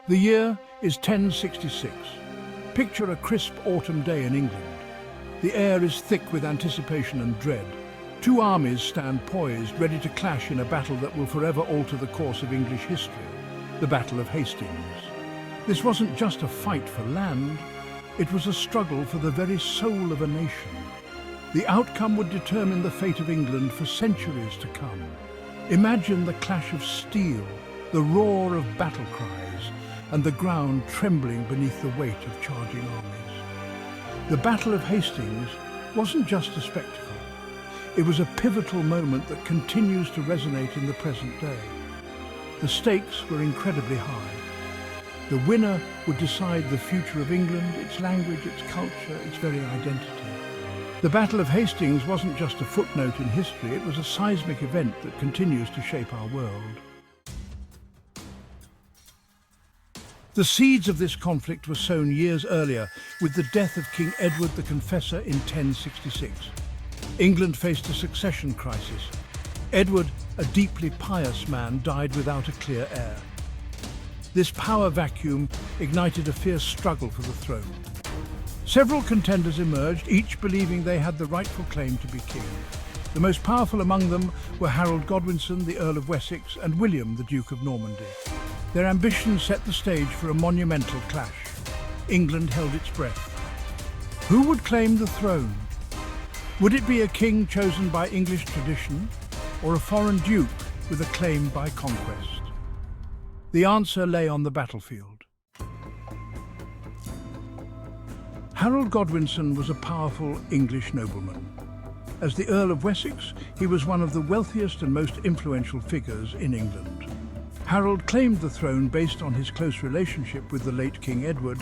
The year is 1066. Picture a crisp autumn day in England. The air is thick with anticipation and dread. Two armies stand poised, ready to clash in a battle that will forever alter the course of English history, the Battle of Hastings. This wasn't just a fight for land, it was a struggle for the very soul of a nation. The outcome would determine the fate of England for centuries to come. Imagine the clash of steel, the roar of battle cries, and the ground trembling beneath the weight of charging armies. The Battle of Hastings wasn't just a spectacle. It was a pivotal moment that continues to resonate in the present day. The stakes were incredibly high. The winner would decide the future of England, its language, its culture, its very identity. The Battle of Hastings wasn't just a footnote in history, it was a seismic event that continues to shape our world. The seeds of this conflict were sown years earlier with the death of King Edward the Confessor in 1066. England faced a succession crisis. Edward, a deeply pious man, died without a clear heir. This power vacuum ignited a fierce struggle for the throne. Several contenders emerged, each believing they had the rightful claim to be king. The most powerful among them were Harold Godwinson, the Earl of Wessex, and William, the Duke of Normandy. Their ambitions set the stage for a monumental clash. England held its breath. Who would claim the throne? Would it be a king chosen by English tradition, or a foreign duke with a claim by conquest? The answer lay on the battlefield. Harold Godwinson was a powerful English nobleman. As the Earl of Wessex, he was one of the wealthiest and most influential figures in England. Harold claimed the throne based on his close relationship with the late King Edward.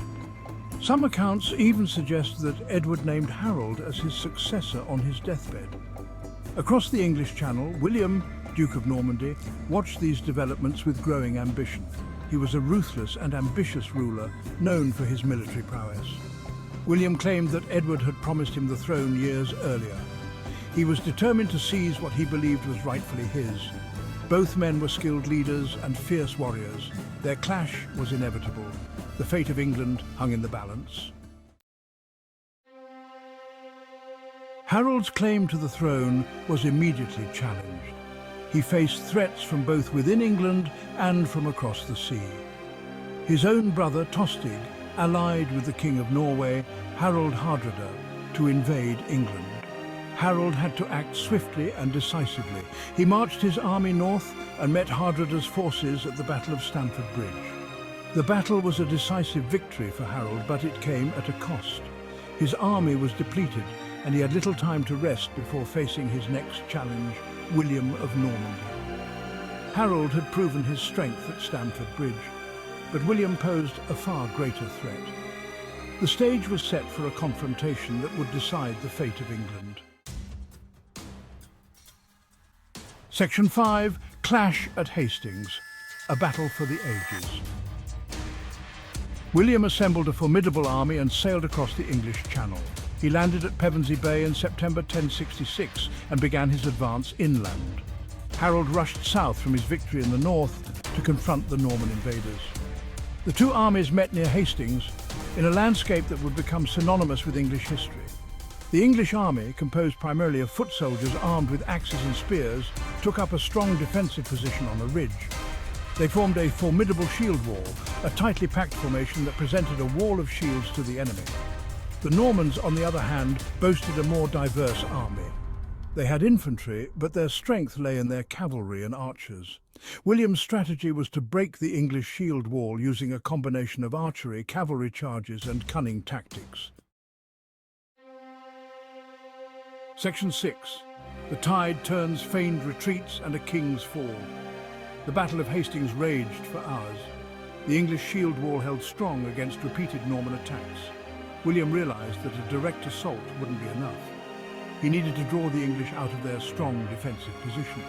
Some accounts even suggest that Edward named Harold as his successor on his deathbed. Across the English Channel, William, Duke of Normandy, watched these developments with growing ambition. He was a ruthless and ambitious ruler, known for his military prowess. William claimed that Edward had promised him the throne years earlier. He was determined to seize what he believed was rightfully his. Both men were skilled leaders and fierce warriors. Their clash was inevitable. The fate of England hung in the balance. Harold's claim to the throne was immediately challenged. He faced threats from both within England and from across the sea. His own brother Tostig allied with the King of Norway, Harald Hardrada, to invade England. Harold had to act swiftly and decisively. He marched his army north and met Hardrada's forces at the Battle of Stamford Bridge. The battle was a decisive victory for Harold, but it came at a cost. His army was depleted, and he had little time to rest before facing his next challenge, William of Normandy. Harold had proven his strength at Stamford Bridge, but William posed a far greater threat. The stage was set for a confrontation that would decide the fate of England. Section 5, Clash at Hastings, a battle for the ages. William assembled a formidable army and sailed across the English Channel. He landed at Pevensey Bay in September 1066 and began his advance inland. Harold rushed south from his victory in the north to confront the Norman invaders. The two armies met near Hastings in a landscape that would become synonymous with English history. The English army, composed primarily of foot soldiers armed with axes and spears, took up a strong defensive position on a ridge. They formed a formidable shield wall, a tightly packed formation that presented a wall of shields to the enemy. The Normans, on the other hand, boasted a more diverse army. They had infantry, but their strength lay in their cavalry and archers. William's strategy was to break the English shield wall using a combination of archery, cavalry charges, and cunning tactics. Section 6. The tide turns feigned retreats and a king's fall. The Battle of Hastings raged for hours. The English shield wall held strong against repeated Norman attacks. William realized that a direct assault wouldn't be enough. He needed to draw the English out of their strong defensive position.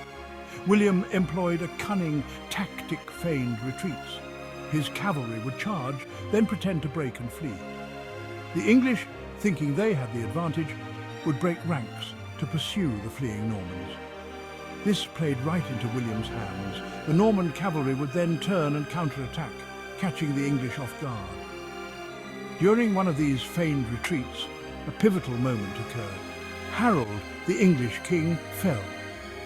William employed a cunning tactic feigned retreats. His cavalry would charge, then pretend to break and flee. The English, thinking they had the advantage, would break ranks to pursue the fleeing Normans. This played right into William's hands. The Norman cavalry would then turn and counterattack. catching the English off guard. During one of these feigned retreats, a pivotal moment occurred. Harold, the English king, fell.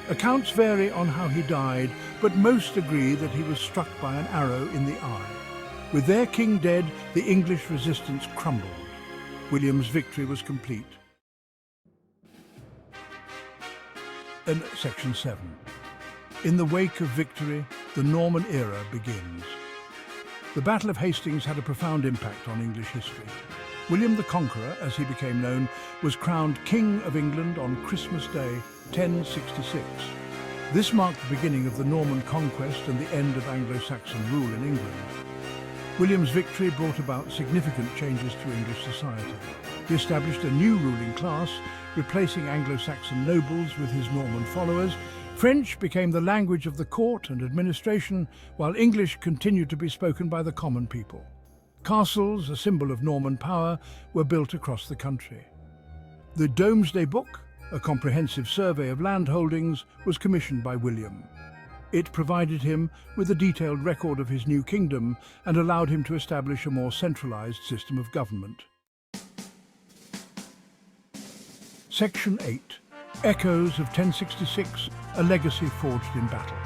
Accounts vary on how he died, but most agree that he was struck by an arrow in the eye. With their king dead, the English resistance crumbled. William's victory was complete. Section 7. In the wake of victory, the Norman era begins. The Battle of Hastings had a profound impact on English history. William the Conqueror, as he became known, was crowned King of England on Christmas Day, 1066. This marked the beginning of the Norman Conquest and the end of Anglo-Saxon rule in England. William's victory brought about significant changes to English society. He established a new ruling class, replacing Anglo-Saxon nobles with his Norman followers. French became the language of the court and administration, while English continued to be spoken by the common people. Castles, a symbol of Norman power, were built across the country. The Domesday Book, a comprehensive survey of land holdings, was commissioned by William. It provided him with a detailed record of his new kingdom and allowed him to establish a more centralized system of government. Section 8. Echoes of 1066, a legacy forged in battle.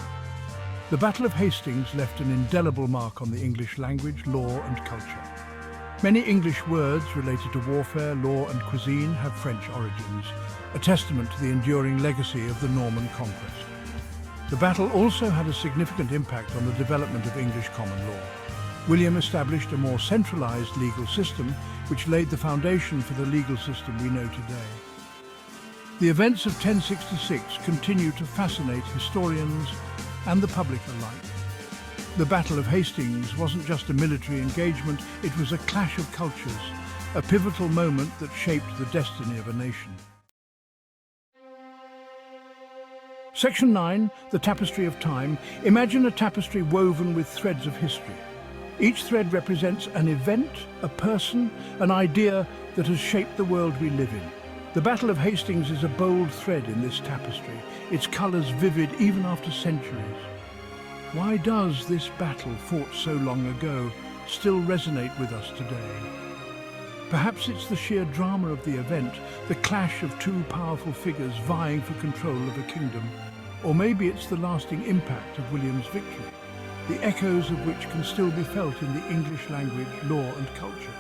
The Battle of Hastings left an indelible mark on the English language, law and culture. Many English words related to warfare, law and cuisine have French origins, a testament to the enduring legacy of the Norman Conquest. The battle also had a significant impact on the development of English common law. William established a more centralized legal system, which laid the foundation for the legal system we know today. The events of 1066 continue to fascinate historians and the public alike. The Battle of Hastings wasn't just a military engagement, it was a clash of cultures, a pivotal moment that shaped the destiny of a nation. Section 9, the Tapestry of Time. Imagine a tapestry woven with threads of history. Each thread represents an event, a person, an idea that has shaped the world we live in. The Battle of Hastings is a bold thread in this tapestry, its colours vivid even after centuries. Why does this battle, fought so long ago, still resonate with us today? Perhaps it's the sheer drama of the event, the clash of two powerful figures vying for control of a kingdom. Or maybe it's the lasting impact of William's victory, the echoes of which can still be felt in the English language, law and culture.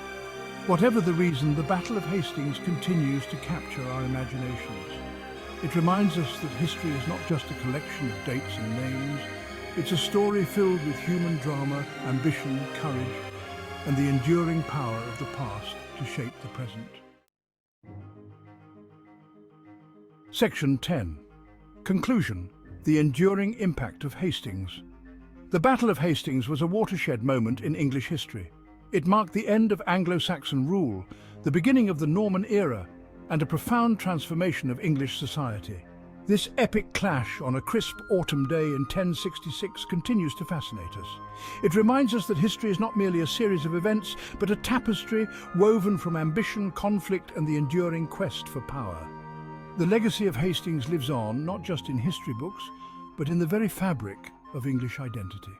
Whatever the reason, the Battle of Hastings continues to capture our imaginations. It reminds us that history is not just a collection of dates and names. It's a story filled with human drama, ambition, courage, and the enduring power of the past to shape the present. Section 10. Conclusion. The enduring impact of Hastings. The Battle of Hastings was a watershed moment in English history. It marked the end of Anglo-Saxon rule, the beginning of the Norman era, and a profound transformation of English society. This epic clash on a crisp autumn day in 1066 continues to fascinate us. It reminds us that history is not merely a series of events, but a tapestry woven from ambition, conflict, and the enduring quest for power. The legacy of Hastings lives on, not just in history books, but in the very fabric of English identity.